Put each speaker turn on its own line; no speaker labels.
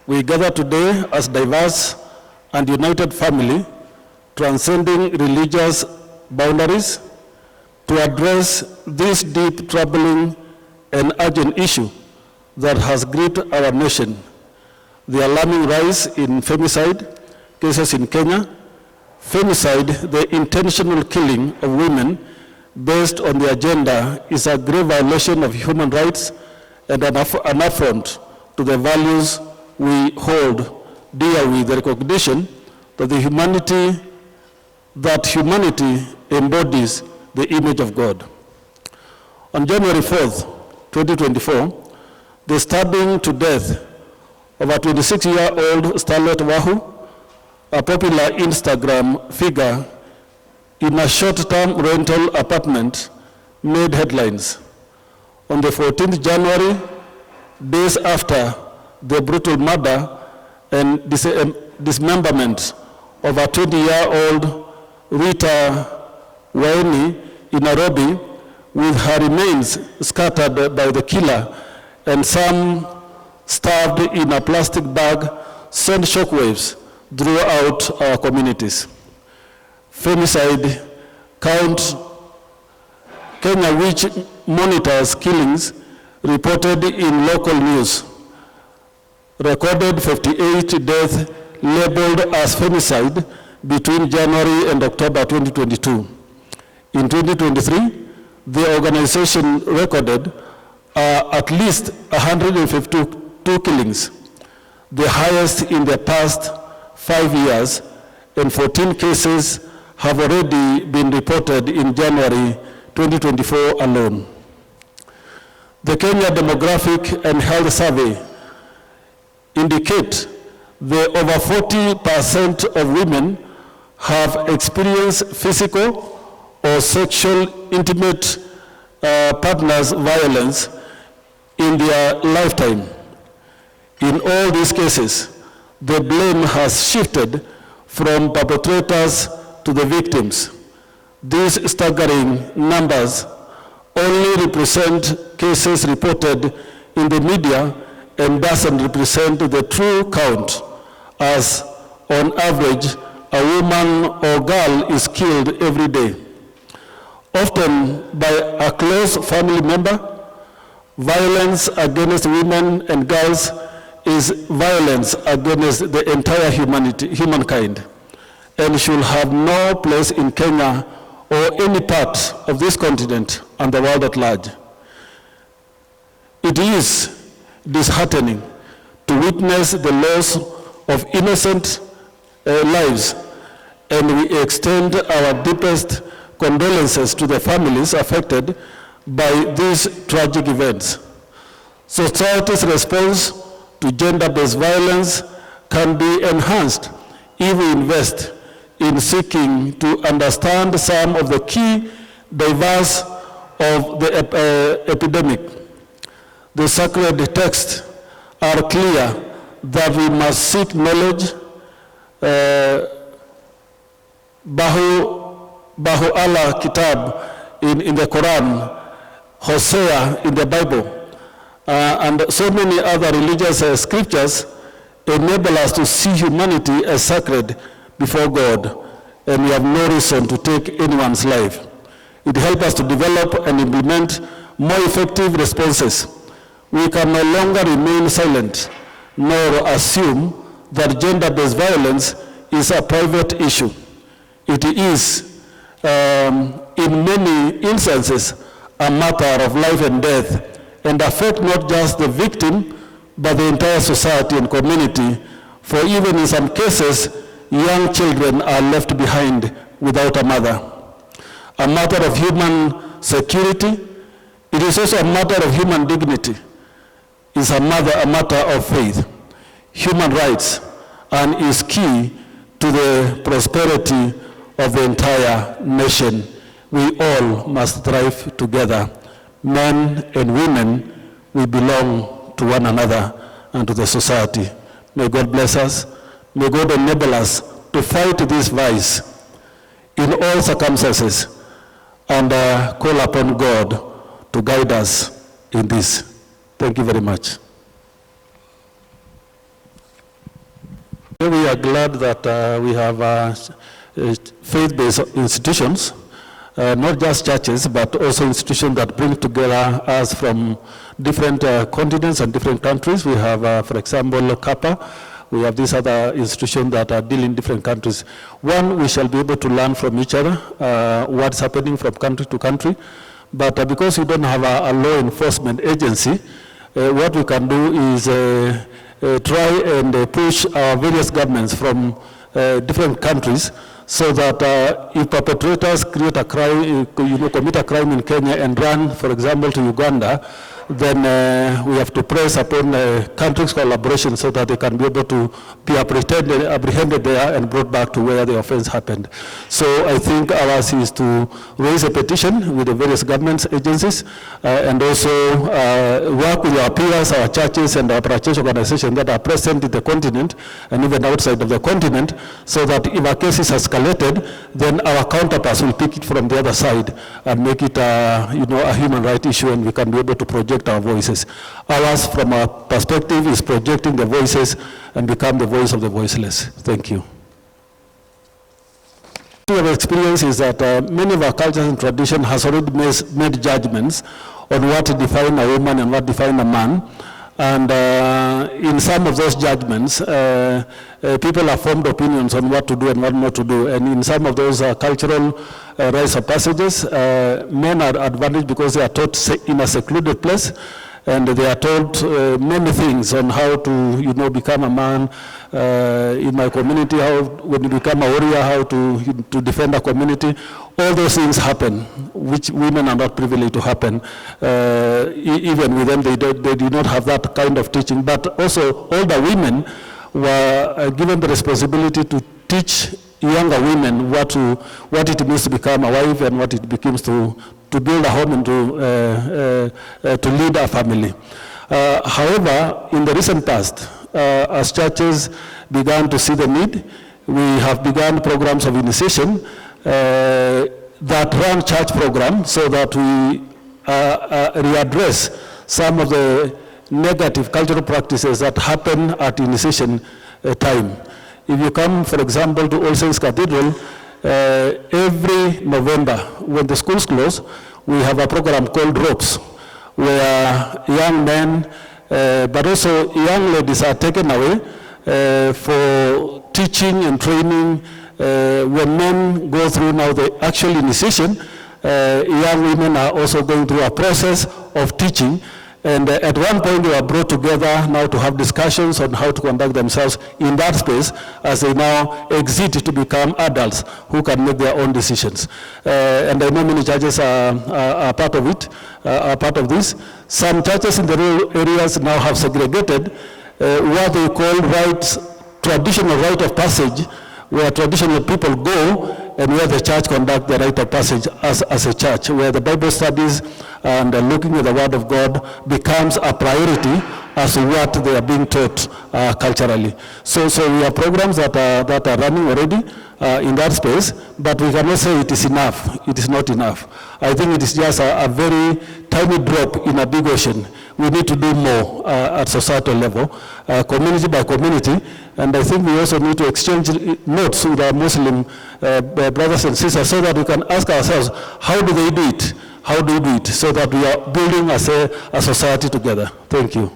we gather today as diverse and united family, transcending religious boundaries, to address this deep, troubling, and urgent issue that has gripped our nation: the alarming rise in femicide cases in Kenya. Femicide, the intentional killing of women based on their gender, is a grave violation of human rights and an affront to the values we hold dear, with the recognition that humanity embodies the image of God. On January 4th, 2024, the stabbing to death of a 26-year-old Starlet Wahu, a popular Instagram figure in a short-term rental apartment, made headlines. On the 14th January, days after the brutal murder and dismemberment of a 20-year-old Rita Waini in Nairobi, with her remains scattered by the killer and some stuffed in a plastic bag, sent shockwaves throughout our communities. Femicide count Kenya, which monitors killings, reported in local news, recorded 58 deaths labeled as femicide between January and October 2022. In 2023, the organization recorded at least 152 killings, the highest in the past 5 years, and 14 cases have already been reported in January 2024 alone. The Kenya Demographic and Health Survey indicate that over 40% of women have experienced physical or sexual intimate partners violence in their lifetime. In all these cases, the blame has shifted from perpetrators to the victims. These staggering numbers only represent cases reported in the media and doesn't represent the true count, as on average, a woman or girl is killed every day, often by a close family member. Violence against women and girls is violence against the entire humankind, and should have no place in Kenya or any part of this continent and the world at large. It is disheartening to witness the loss of innocent lives, and we extend our deepest condolences to the families affected by these tragic events. Society's response to gender-based violence can be enhanced if we invest in seeking to understand some of the key drivers of the epidemic. The sacred texts are clear that we must seek knowledge. Bahu Allah Kitab in the Quran, Hosea in the Bible, and so many other religious scriptures enable us to see humanity as sacred before God, and we have no reason to take anyone's life. It helps us to develop and implement more effective responses. We can no longer remain silent, nor assume that gender-based violence is a private issue. It is, in many instances, a matter of life and death, and affect not just the victim, but the entire society and community, for even in some cases, young children are left behind without a mother. A matter of human security, it is also a matter of human dignity. It's a matter of faith, human rights, and is key to the prosperity of the entire nation. We all must thrive together. Men and women, we belong to one another and to the society. May God bless us. May God enable us to fight this vice in all circumstances, and call upon God to guide us in this. Thank you very much. We are glad that we have faith-based institutions, not just churches, but also institutions that bring together us from different continents and different countries. We have, for example, Kappa. We have these other institutions that are dealing in different countries. One, we shall be able to learn from each other what's happening from country to country. But because we don't have a law enforcement agency, what we can do is try and push our various governments from different countries, so that if perpetrators create a crime, commit a crime in Kenya and run, for example, to Uganda, then we have to press upon countries' collaboration so that they can be able to be apprehended there and brought back to where the offense happened. So I think ours is to raise a petition with the various government agencies and also work with our peers, our churches, and our church organizations that are present in the continent and even outside of the continent, so that if a case is escalated, then our counterparts will pick it from the other side and make it a human rights issue, and we can be able to project our voices. Ours, from our perspective, is projecting the voices and become the voice of the voiceless. Thank you. Our experience is that many of our cultures and tradition has already made judgments on what define a woman and what define a man. And in some of those judgments, people have formed opinions on what to do and what not to do. And in some of those cultural rites of passages, men are advantaged because they are taught in a secluded place, and they are taught many things on how to, become a man in my community, how when you become a warrior, how to defend a community. All those things happen, which women are not privileged to happen. Even with them, they do not have that kind of teaching. But also, older women were given the responsibility to teach younger women what it means to become a wife and what it becomes to build a home and to lead a family. However, in the recent past, as churches began to see the need, we have begun programs of initiation that run church programs so that we readdress some of the negative cultural practices that happen at initiation time. If you come, for example, to All Saints Cathedral, every November, when the schools close, we have a program called Ropes, where young men, but also young ladies are taken away for teaching and training. When men go through now the actual initiation, young women are also going through a process of teaching. And at one point they were brought together now to have discussions on how to conduct themselves in that space as they now exit to become adults who can make their own decisions. And I know many churches are part of it, are part of this. Some churches in the rural areas now have segregated what they call traditional rite of passage, where traditional people go and where the church conduct the rite of passage as a church, where the Bible studies and looking at the Word of God becomes a priority as to what they are being taught culturally. So we have programs that are running already in that space, but we cannot say it is enough. It is not enough. I think it is just a very tiny drop in a big ocean. We need to do more at societal level, community by community, and I think we also need to exchange notes with our Muslim brothers and sisters so that we can ask ourselves, how do they do it? How do we do it? So that we are building a society together. Thank you.